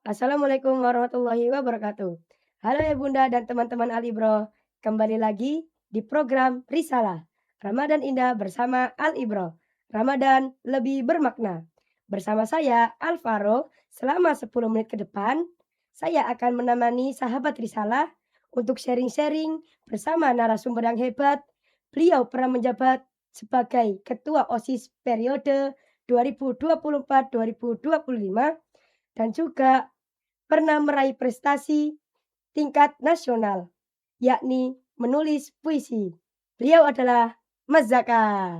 Assalamualaikum warahmatullahi wabarakatuh. Halo ya Bunda dan teman-teman Al-Ibro. Kembali lagi di program Risalah. Ramadan Indah bersama Al-Ibro. Ramadan lebih bermakna. Bersama saya Alvaro, selama 10 menit ke depan, saya akan menemani sahabat Risalah untuk sharing-sharing bersama narasumber yang hebat. Beliau pernah menjabat sebagai Ketua OSIS periode 2024-2025 dan juga pernah meraih prestasi tingkat nasional, yakni menulis puisi. Beliau adalah Mas Zaka.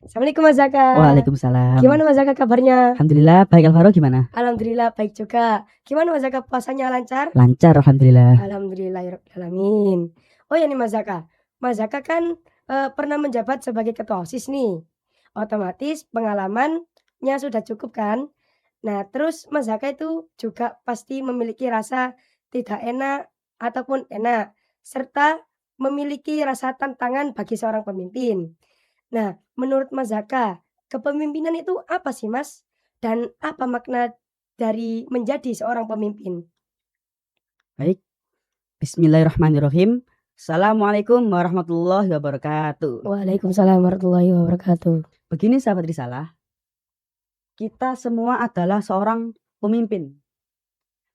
Assalamualaikum Mas Zaka. Waalaikumsalam. Gimana Mas Zaka kabarnya? Alhamdulillah baik. Alvaro gimana? Alhamdulillah baik juga. Gimana Mas Zaka puasanya lancar? Lancar alhamdulillah. Alhamdulillahirrahmanirrahim. Oh ya nih Mas Zaka. Mas Zaka kan pernah menjabat sebagai ketua OSIS nih. Otomatis pengalamannya sudah cukup kan? Nah, terus Mas Zaka itu juga pasti memiliki rasa tidak enak ataupun enak, serta memiliki rasa tantangan bagi seorang pemimpin. Nah, menurut Mas Zaka, kepemimpinan itu apa sih, Mas? Dan apa makna dari menjadi seorang pemimpin? Baik. Bismillahirrahmanirrahim. Assalamualaikum warahmatullahi wabarakatuh. Waalaikumsalam warahmatullahi wabarakatuh. Begini sahabat Risalah, kita semua adalah seorang pemimpin.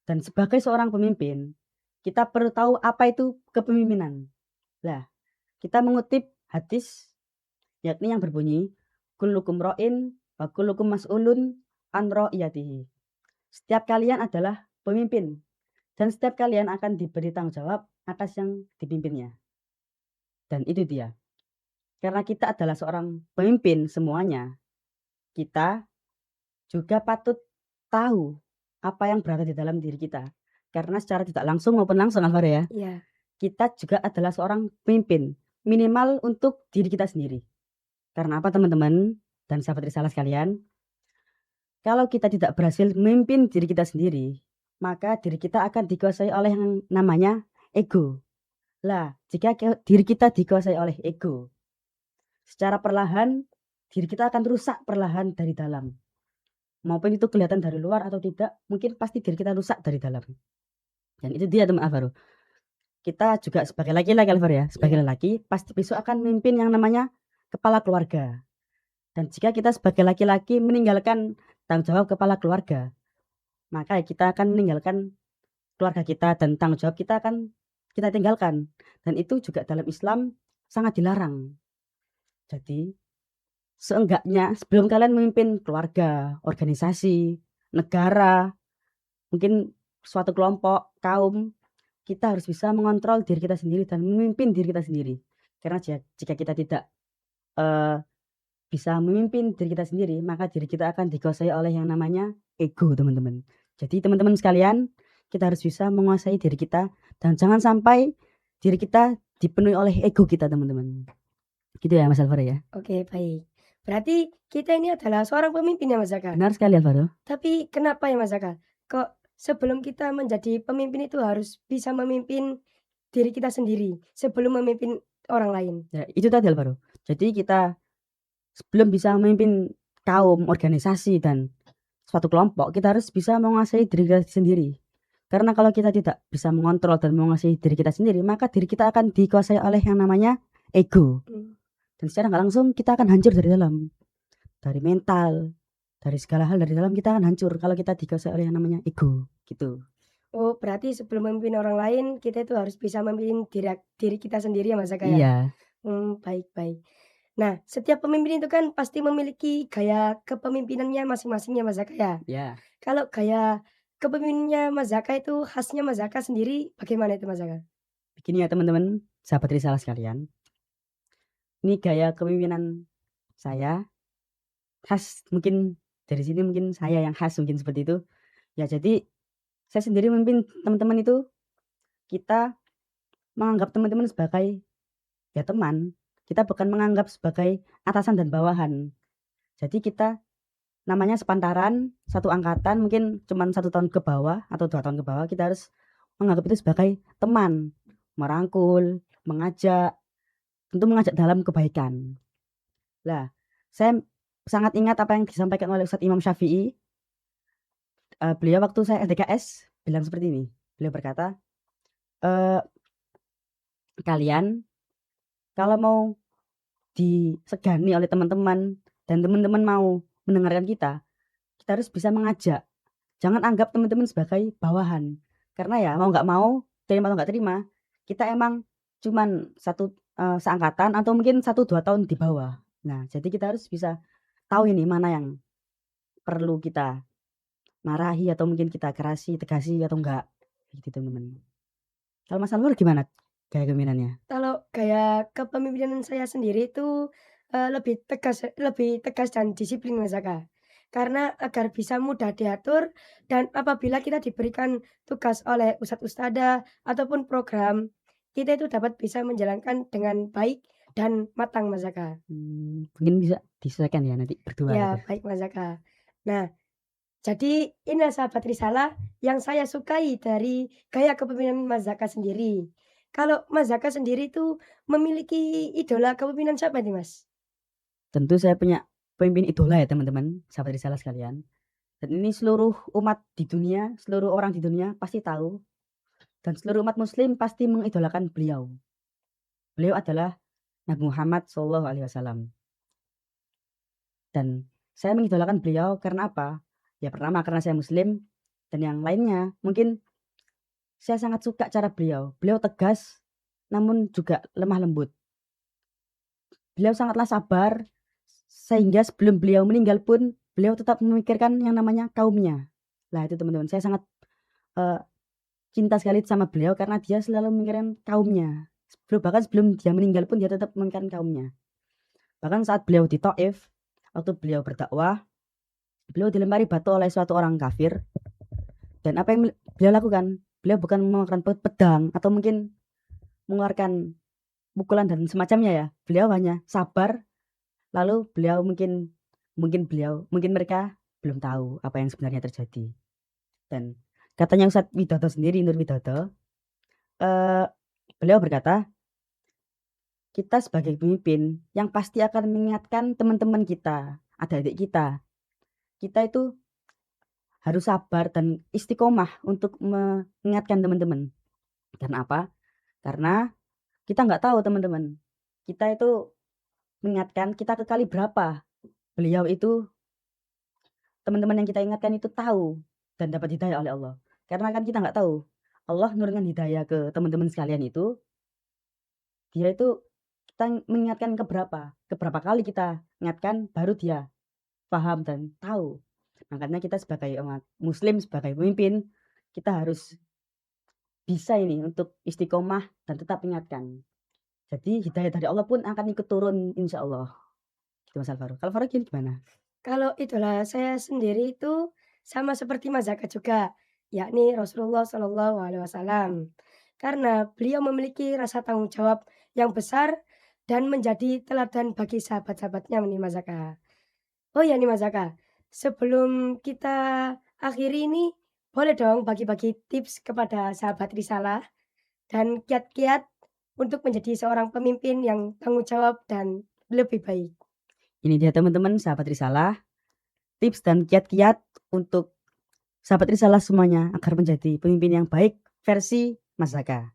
Dan sebagai seorang pemimpin, kita perlu tahu apa itu kepemimpinan. Nah, kita mengutip hadis yakni yang berbunyi kullukum ra'in wa kullukum mas'ulun an ra'iyatihi. Setiap kalian adalah pemimpin dan setiap kalian akan diberi tanggung jawab atas yang dipimpinnya. Dan itu dia. Karena kita adalah seorang pemimpin semuanya, kita juga patut tahu apa yang berada di dalam diri kita. Karena secara tidak langsung maupun langsung Alvaro ya, Iya. kita juga adalah seorang pemimpin. Minimal untuk diri kita sendiri. Karena apa teman-teman dan sahabat Risalah sekalian? Kalau kita tidak berhasil memimpin diri kita sendiri, maka diri kita akan dikuasai oleh yang namanya ego. Lah, jika diri kita dikuasai oleh ego, secara perlahan diri kita akan rusak perlahan dari dalam. Maupun itu kelihatan dari luar atau tidak, mungkin pasti diri kita rusak dari dalam. Dan itu dia teman Alvaro. Kita juga sebagai laki-laki Alvaro ya, sebagai lelaki pasti besok akan memimpin yang namanya kepala keluarga. Dan jika kita sebagai laki-laki meninggalkan tanggung jawab kepala keluarga, maka kita akan meninggalkan keluarga kita dan tanggung jawab kita akan kita tinggalkan. Dan itu juga dalam Islam sangat dilarang. Jadi seenggaknya sebelum kalian memimpin keluarga, organisasi, negara, mungkin suatu kelompok, kaum, kita harus bisa mengontrol diri kita sendiri dan memimpin diri kita sendiri. Karena jika kita tidak bisa memimpin diri kita sendiri, maka diri kita akan dikuasai oleh yang namanya ego, teman-teman. Jadi teman-teman sekalian, kita harus bisa menguasai diri kita dan jangan sampai diri kita dipenuhi oleh ego kita, teman-teman. Gitu ya Mas Alvaro ya. Oke, baik. Berarti kita ini adalah seorang pemimpin ya Mas Zaka? Benar sekali Alvaro. Tapi kenapa ya Mas Zaka? Kok sebelum kita menjadi pemimpin itu harus bisa memimpin diri kita sendiri sebelum memimpin orang lain? Ya, itu tadi Alvaro. Jadi kita sebelum bisa memimpin kaum, organisasi dan suatu kelompok, kita harus bisa menguasai diri kita sendiri. Karena kalau kita tidak bisa mengontrol dan menguasai diri kita sendiri, maka diri kita akan dikuasai oleh yang namanya ego. Dan secara nggak langsung kita akan hancur dari dalam. Dari mental, dari segala hal dari dalam kita akan hancur kalau kita dikuasai oleh yang namanya ego, gitu. Oh, berarti sebelum memimpin orang lain, kita itu harus bisa memimpin diri kita sendiri ya Mas Zaka ya? Iya. Baik. Nah, setiap pemimpin itu kan pasti memiliki gaya kepemimpinannya masing-masing ya Mas Zaka ya? Ya. Kalau gaya kepemimpinannya Mas Zaka itu khasnya Mas Zaka sendiri bagaimana itu Mas Zaka? Begini ya teman-teman, sahabat Risalah sekalian. Ini gaya kepemimpinan saya khas, mungkin dari sini mungkin saya yang khas mungkin seperti itu. Ya jadi saya sendiri memimpin teman-teman itu, kita menganggap teman-teman sebagai ya teman. Kita bukan menganggap sebagai atasan dan bawahan. Jadi kita namanya sepantaran, satu angkatan, mungkin cuma 1 tahun ke bawah atau 2 tahun ke bawah, kita harus menganggap itu sebagai teman, merangkul, mengajak, tentu mengajak dalam kebaikan. Lah, saya sangat ingat apa yang disampaikan oleh Ustadz Imam Syafi'i. Beliau waktu saya LDKS, bilang seperti ini. Beliau berkata, eee, "Kalian kalau mau disegani oleh teman-teman dan teman-teman mau mendengarkan kita harus bisa mengajak. Jangan anggap teman-teman sebagai bawahan. Karena ya mau nggak mau, terima atau nggak terima, kita emang cuman seangkatan atau mungkin 1, 2 tahun di bawah. Nah, jadi kita harus bisa tahu ini mana yang perlu kita marahi atau mungkin kita kerasi, tegasi atau enggak, gitu teman-teman. Kalau Mas Anwar gimana gaya kepemimpinannya? Kalau gaya kepemimpinan saya sendiri itu, lebih tegas dan disiplin Mas Aka. Karena agar bisa mudah diatur dan apabila kita diberikan tugas oleh ustadz ustadzah ataupun program, kita itu dapat bisa menjalankan dengan baik dan matang Mas Aka. Mungkin bisa disesuaikan ya nanti berdua Ya, gitu. baik Mas Aka. Nah, jadi inilah sahabat risalah yang saya sukai dari gaya kepemimpinan Mas Zaka sendiri. Kalau Mas Zaka sendiri itu memiliki idola kepemimpinan siapa nih, Mas? Tentu saya punya pemimpin idola ya teman-teman, sahabat risalah sekalian. Dan ini seluruh umat di dunia, seluruh orang di dunia pasti tahu dan seluruh umat muslim pasti mengidolakan beliau. Beliau adalah Nabi Muhammad SAW. Dan saya mengidolakan beliau karena apa? Ya pertama karena saya muslim dan yang lainnya mungkin saya sangat suka cara beliau. Beliau tegas namun juga lemah lembut. Beliau sangatlah sabar sehingga sebelum beliau meninggal pun beliau tetap memikirkan yang namanya kaumnya. Lah itu teman-teman, saya sangat, eee, cinta sekali sama beliau karena dia selalu memikirkan kaumnya. Bahkan sebelum dia meninggal pun dia tetap memikirkan kaumnya. Bahkan saat beliau di Thaif, waktu beliau berdakwah, beliau dilempari batu oleh suatu orang kafir dan apa yang beliau lakukan, beliau bukan mengeluarkan pedang atau mungkin mengeluarkan pukulan dan semacamnya ya, beliau hanya sabar, lalu beliau mungkin mereka belum tahu apa yang sebenarnya terjadi. Dan katanya Ustadz Widodo sendiri, Nur Widodo, eee, beliau berkata, "Kita sebagai pemimpin yang pasti akan mengingatkan teman-teman kita, adik-adik kita itu harus sabar dan istiqomah untuk mengingatkan teman-teman." Karena apa? Karena kita nggak tahu teman-teman, kita itu mengingatkan kita ke kali berapa beliau itu teman-teman yang kita ingatkan itu tahu dan dapat hidayah oleh Allah. Karena kan kita nggak tahu, Allah nurunkan hidayah ke teman-teman sekalian itu, dia itu kita mengingatkan ke berapa kali kita ingatkan baru dia paham dan tahu. Makanya kita sebagai umat muslim, sebagai pemimpin, kita harus bisa ini untuk istiqomah dan tetap ingatkan. Jadi hidayah dari Allah pun akan ikut turun insya Allah. Gitu Mas Alvaro. Kalau Faro gimana? Kalau idola saya sendiri itu sama seperti Mas Zaka juga, yakni Rasulullah Shallallahu Alaihi Wasallam. Karena beliau memiliki rasa tanggung jawab yang besar dan menjadi teladan bagi sahabat-sahabatnya nih Mas Zaka. Oh ya nih Mas Zaka, sebelum kita akhiri ini, boleh dong bagi-bagi tips kepada sahabat Risalah dan kiat-kiat untuk menjadi seorang pemimpin yang tanggung jawab dan lebih baik. Ini dia teman-teman sahabat risalah, tips dan kiat-kiat untuk sahabat risalah semuanya agar menjadi pemimpin yang baik versi Mas Zaka.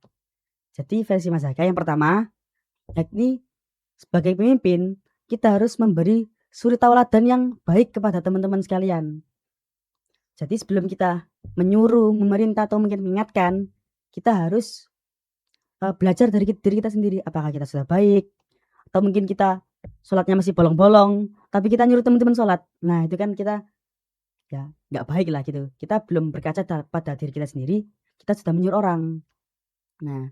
Jadi versi Mas Zaka yang pertama, yakni sebagai pemimpin kita harus memberi suri tauladan yang baik kepada teman-teman sekalian. Jadi sebelum kita menyuruh, memerintah atau mungkin mengingatkan, kita harus belajar dari diri kita sendiri. Apakah kita sudah baik atau mungkin kita sholatnya masih bolong-bolong, tapi kita nyuruh teman-teman sholat. Nah itu kan kita ya nggak baik lah gitu. Kita belum berkaca pada diri kita sendiri, kita sudah menyuruh orang. Nah,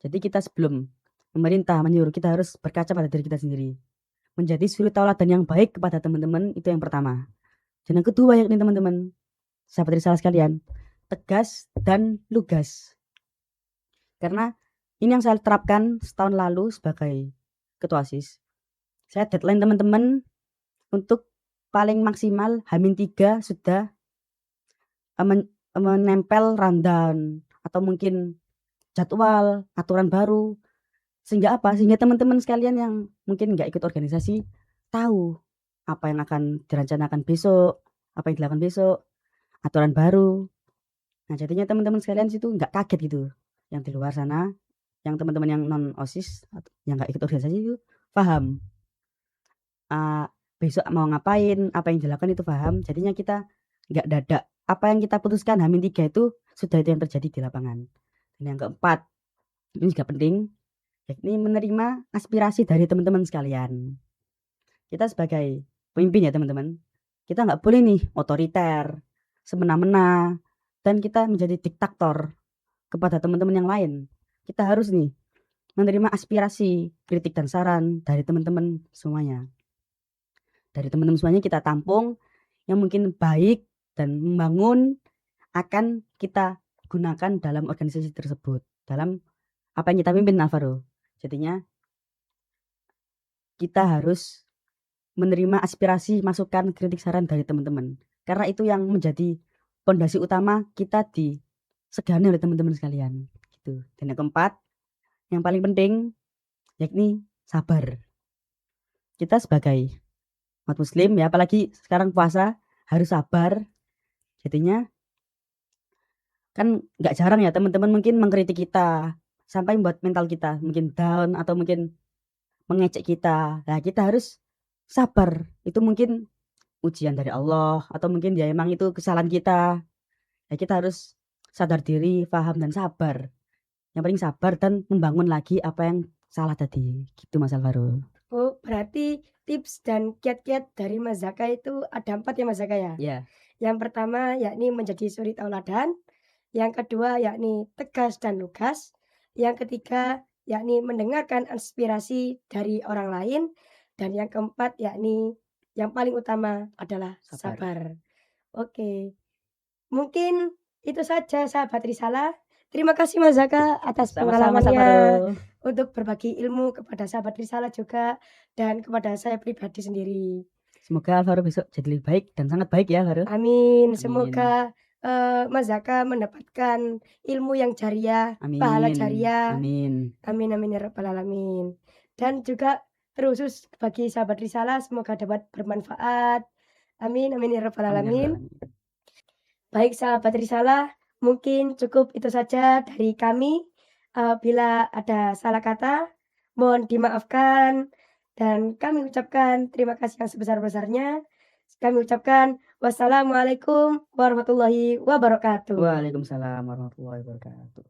jadi kita sebelum memerintah, menyuruh, kita harus berkaca pada diri kita sendiri. Menjadi suri tauladan yang baik kepada teman-teman itu yang pertama. Dan yang kedua yakni teman-teman, sahabat risalah sekalian, tegas dan lugas. Karena ini yang saya terapkan setahun lalu sebagai ketua OSIS. Saya deadline teman-teman untuk paling maksimal H-3 sudah menempel rundown atau mungkin jadwal, aturan baru. Sehingga apa? Sehingga teman-teman sekalian yang mungkin nggak ikut organisasi tahu apa yang akan direncanakan besok, apa yang dilakukan besok, aturan baru. Nah, jadinya teman-teman sekalian situ nggak kaget gitu, yang di luar sana, yang teman-teman yang non OSIS atau yang nggak ikut organisasi itu paham, besok mau ngapain, apa yang dilakukan itu paham, jadinya kita nggak dadak. Apa yang kita putuskan H-3 itu sudah itu yang terjadi di lapangan. Dan yang keempat, ini juga penting, yakni menerima aspirasi dari teman-teman sekalian. Kita sebagai pemimpin ya teman-teman, kita nggak boleh nih otoriter, semena-mena, dan kita menjadi diktator kepada teman-teman yang lain. Kita harus nih menerima aspirasi, kritik dan saran dari teman-teman semuanya. Dari teman-teman semuanya kita tampung yang mungkin baik dan membangun akan kita gunakan dalam organisasi tersebut, dalam apa yang kita pimpin Alvaro. Jadinya kita harus menerima aspirasi, masukan, kritik, saran dari teman-teman. Karena itu yang menjadi pondasi utama kita disegani oleh teman-teman sekalian. Gitu. Dan yang keempat, yang paling penting, yakni sabar. Kita sebagai umat muslim, ya apalagi sekarang puasa, harus sabar. Jadinya, kan nggak jarang ya teman-teman mungkin mengkritik kita, sampai membuat mental kita mungkin down, atau mungkin mengecek kita. Nah, kita harus sabar. Itu mungkin ujian dari Allah, atau mungkin ya emang itu kesalahan kita. Ya kita harus sadar diri, paham dan sabar. Yang paling sabar dan membangun lagi apa yang salah tadi. Gitu Mas Alvaro. Oh, berarti tips dan kiat-kiat dari Mas Zaka itu ada 4 ya Mas Zaka ya? Ya, Yang pertama yakni menjadi suri tauladan, yang kedua yakni tegas dan lugas, yang ketiga yakni mendengarkan aspirasi dari orang lain, dan yang keempat yakni yang paling utama adalah sabar. sabar. Oke, mungkin itu saja sahabat Risalah. Terima kasih Mas Zaka atas Sama-sama Mas pengalamannya Alvaro. untuk berbagi ilmu kepada sahabat Risalah juga dan kepada saya pribadi sendiri. Semoga Alvaro besok jadi lebih baik dan sangat baik ya Alvaro. Amin. Amin. Semoga Mas Zaka mendapatkan ilmu yang jariah, pahala Amin. jariah. Amin. Amin amin ya rabbal alamin. Dan juga terkhusus bagi sahabat Risalah semoga dapat bermanfaat. Amin amin ya rabbal Amin ya rabbal alamin. alamin. Baik sahabat Risalah, mungkin cukup itu saja dari kami. Bila ada salah kata, mohon dimaafkan dan kami ucapkan terima kasih yang sebesar-besarnya. Kami ucapkan wassalamualaikum warahmatullahi wabarakatuh. Waalaikumsalam warahmatullahi wabarakatuh.